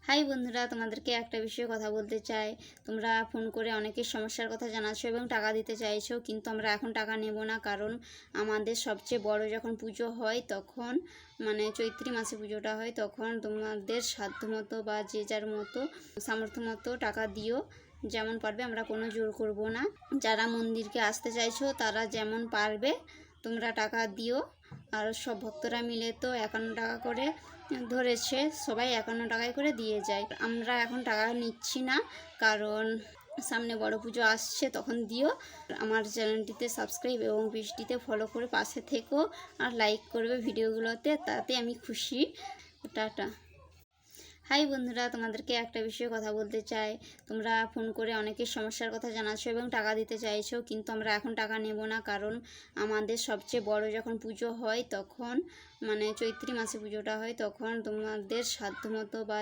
High বন্ধুরা, তোমাদেরকে একটা বিষয়ে কথা বলতে চাই। তোমরা ফোন করে অনেকের সমস্যার কথা জানাচ্ছো এবং টাকা দিতে চাইছো, কিন্তু আমরা এখন টাকা নেব না। কারণ আমাদের সবচেয়ে বড় যখন পুজো হয় তখন, মানে চৈত্রী মাসে পুজোটা হয়, তখন তোমাদের সাধ্যমতো বা যে যার মতো সামর্থ্য মতো টাকা দিও, যেমন পারবে। আমরা কোনো জোর করব না। যারা মন্দিরকে আসতে চাইছো তারা যেমন পারবে তোমরা টাকা দিও। আর সব ভক্তরা মিলে তো 51 টাকা করে ধরেছে, সবাই 51 টাকায় করে দিয়ে যায়। আমরা এখন টাকা নিচ্ছি না, কারণ সামনে বড় পুজো আসছে, তখন দিও। আমার চ্যানেলটিতে সাবস্ক্রাইব এবং পেজটিতে ফলো করে পাশে থেকো আর লাইক করবে ভিডিওগুলোতে, তাতে আমি খুশি। টাটা। হাই বন্ধুরা, তোমাদেরকে একটা বিষয়ে কথা বলতে চাই। তোমরা ফোন করে অনেকের সমস্যার কথা জানাচ্ছো এবং টাকা দিতে চাইছো, কিন্তু আমরা এখন টাকা নেব না। কারণ আমাদের সবচেয়ে বড় যখন পুজো হয় তখন, মানে চৈত্রী মাসে পুজোটা হয়, তখন তোমাদের সাধ্যমতো বা